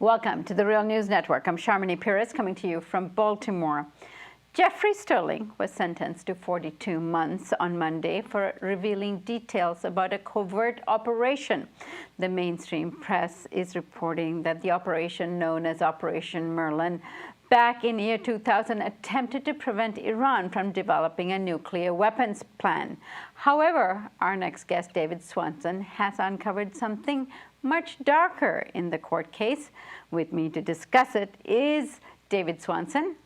Welcome to the Real News Network. I'm Sharmini Pires coming to you from Baltimore. Jeffrey Sterling was sentenced to 42 months on Monday for revealing details about a covert operation. The mainstream press is reporting that the operation known as Operation Merlin back in year 2000 attempted to prevent Iran from developing a nuclear weapons plan. However, our next guest, David Swanson, has uncovered something much darker in the court case. With me to discuss it is David Swanson.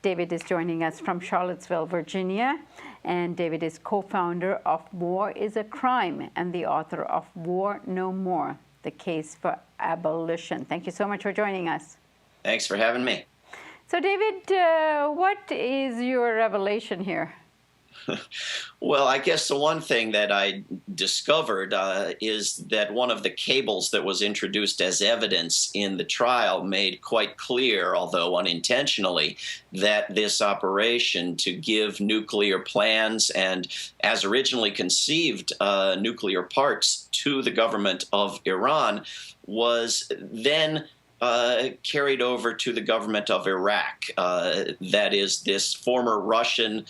David is joining us from Charlottesville, Virginia, and David is co-founder of War is a Crime and the author of War No More, the Case for Abolition. Thank you so much for joining us. Thanks for having me. So, David, what is your revelation here? Well, I guess the one thing that I discovered is that one of the cables that was introduced as evidence in the trial made quite clear, although unintentionally, that this operation to give nuclear plans and, as originally conceived, nuclear parts to the government of Iran was then carried over to the government of Iraq. That is, this former Russian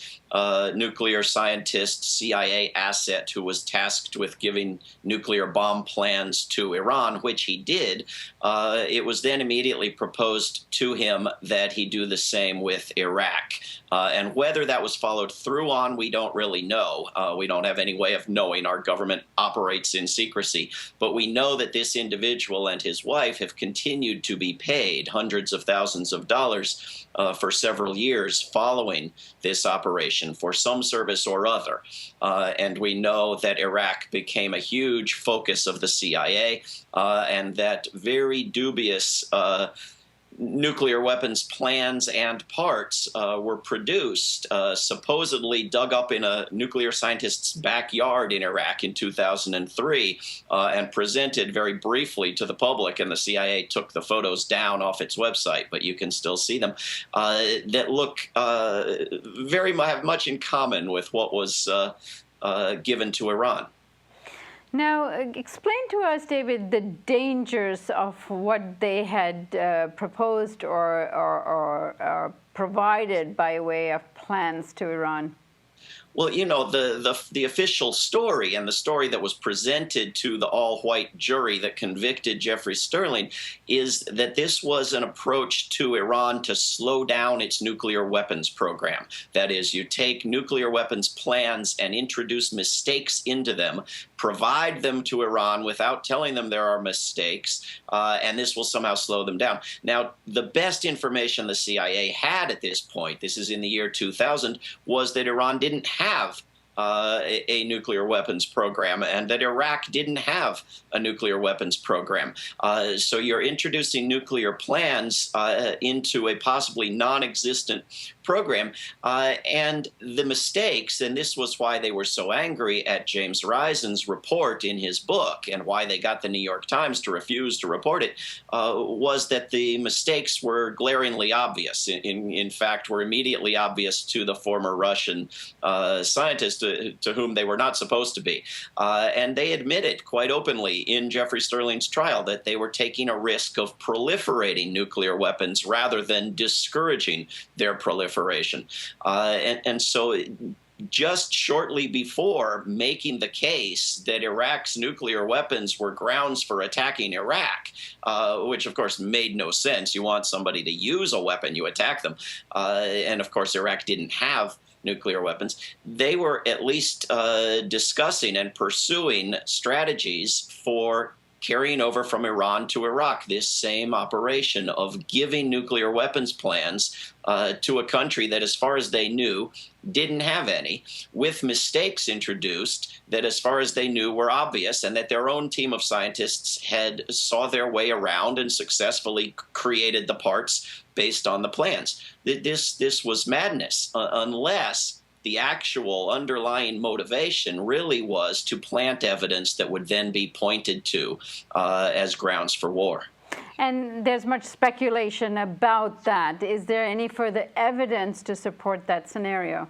nuclear scientist, CIA asset who was tasked with giving nuclear bomb plans to Iran, which he did. It was then immediately proposed to him that he do the same with Iraq. And whether that was followed through on, we don't really know. We don't have any way of knowing. Our government operates in secrecy. But we know that this individual and his wife have continued to be paid hundreds of thousands of dollars for several years following this operation for some service or other. And we know that Iraq became a huge focus of the CIA and that very dubious nuclear weapons plans and parts were produced, supposedly dug up in a nuclear scientist's backyard in Iraq in 2003 and presented very briefly to the public, and the CIA took the photos down off its website, but you can still see them, that look have much in common with what was given to Iran. Now, explain to us, David, the dangers of what they had proposed or provided by way of plans to Iran. Well, you know, the official story and the story that was presented to the all-white jury that convicted Jeffrey Sterling is that this was an approach to Iran to slow down its nuclear weapons program. That is, you take nuclear weapons plans and introduce mistakes into them, provide them to Iran without telling them there are mistakes, and this will somehow slow them down. Now, the best information the CIA had at this point, this is in the year 2000, was that Iran didn't have a nuclear weapons program and that Iraq didn't have a nuclear weapons program. So you're introducing nuclear plans into a possibly non-existent program. And the mistakes, and this was why they were so angry at James Risen's report in his book and why they got the New York Times to refuse to report it, was that the mistakes were glaringly obvious. In fact, were immediately obvious to the former Russian scientist to whom they were not supposed to be. And they admitted quite openly in Jeffrey Sterling's trial that they were taking a risk of proliferating nuclear weapons rather than discouraging their proliferation. And so just shortly before making the case that Iraq's nuclear weapons were grounds for attacking Iraq, which of course made no sense. You want somebody to use a weapon, you attack them. And of course Iraq didn't have nuclear weapons. They were at least discussing and pursuing strategies for carrying over from Iran to Iraq this same operation of giving nuclear weapons plans to a country that, as far as they knew, didn't have any, with mistakes introduced that, as far as they knew, were obvious, and that their own team of scientists had saw their way around and successfully created the parts based on the plans. This was madness, unless the actual underlying motivation really was to plant evidence that would then be pointed to as grounds for war. And there's much speculation about that. Is there any further evidence to support that scenario?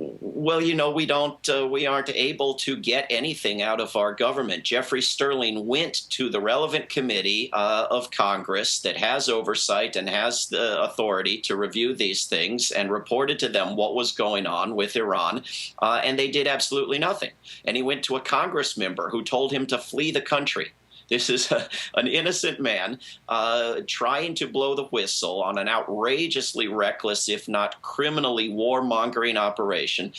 Well, we aren't able to get anything out of our government. Jeffrey Sterling went to the relevant committee of Congress that has oversight and has the authority to review these things and reported to them what was going on with Iran, and they did absolutely nothing. And he went to a Congress member who told him to flee the country. This is an innocent man trying to blow the whistle on an outrageously reckless, if not criminally warmongering operation,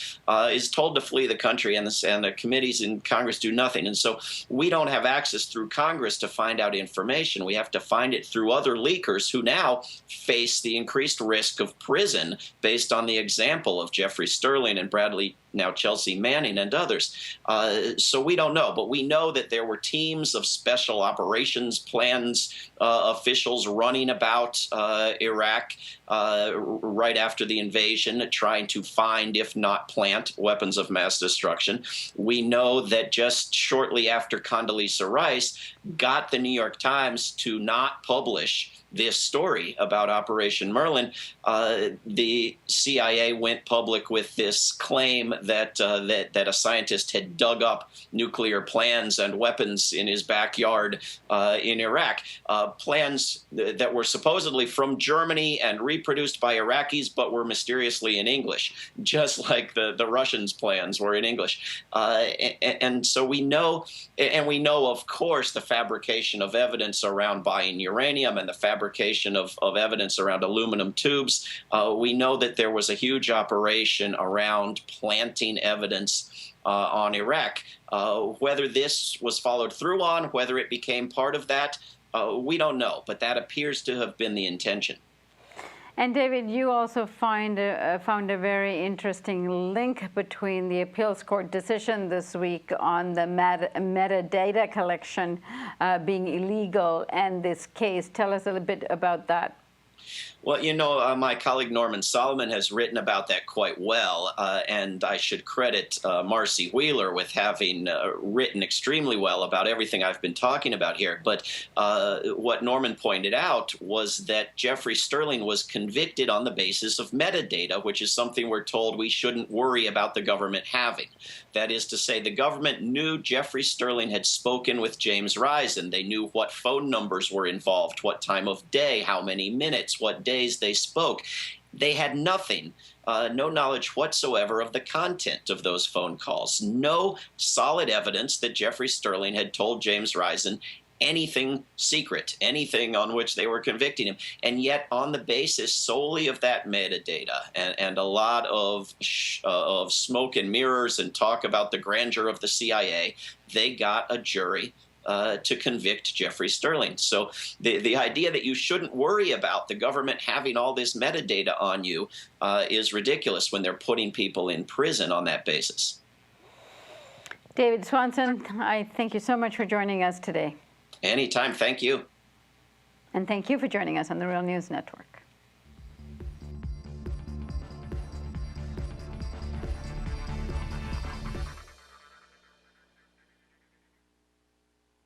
is told to flee the country, and the committees in Congress do nothing. And so we don't have access through Congress to find out information. We have to find it through other leakers who now face the increased risk of prison based on the example of Jeffrey Sterling and Bradley, now Chelsea Manning, and others. So we don't know, but we know that there were teams of special operations plans officials running about Iraq right after the invasion, trying to find, if not plant, weapons of mass destruction. We know that just shortly after Condoleezza Rice got the New York Times to not publish this story about Operation Merlin, the CIA went public with this claim that a scientist had dug up nuclear plans and weapons in his backyard in Iraq, plans that were supposedly from Germany and reproduced by Iraqis, but were mysteriously in English, just like the Russians' plans were in English. And so we know, of course, the fabrication of evidence around buying uranium and the fabrication of evidence around aluminum tubes. We know that there was a huge operation around planting evidence on Iraq. Whether this was followed through on, whether it became part of that, we don't know, but that appears to have been the intention. And David, you also found a very interesting link between the appeals court decision this week on the metadata collection being illegal and this case. Tell us a little bit about that. Well, my colleague Norman Solomon has written about that quite well, and I should credit Marcy Wheeler with having written extremely well about everything I've been talking about here. But what Norman pointed out was that Jeffrey Sterling was convicted on the basis of metadata, which is something we're told we shouldn't worry about the government having. That is to say, the government knew Jeffrey Sterling had spoken with James Risen. They knew what phone numbers were involved, what time of day, how many minutes, what days they spoke. They had nothing, no knowledge whatsoever of the content of those phone calls. No solid evidence that Jeffrey Sterling had told James Risen anything secret, anything on which they were convicting him. And yet, on the basis solely of that metadata and a lot of smoke and mirrors and talk about the grandeur of the CIA, they got a jury to convict Jeffrey Sterling. So the idea that you shouldn't worry about the government having all this metadata on you is ridiculous when they're putting people in prison on that basis. David Swanson, I thank you so much for joining us today. Anytime. Thank you. And thank you for joining us on the Real News Network.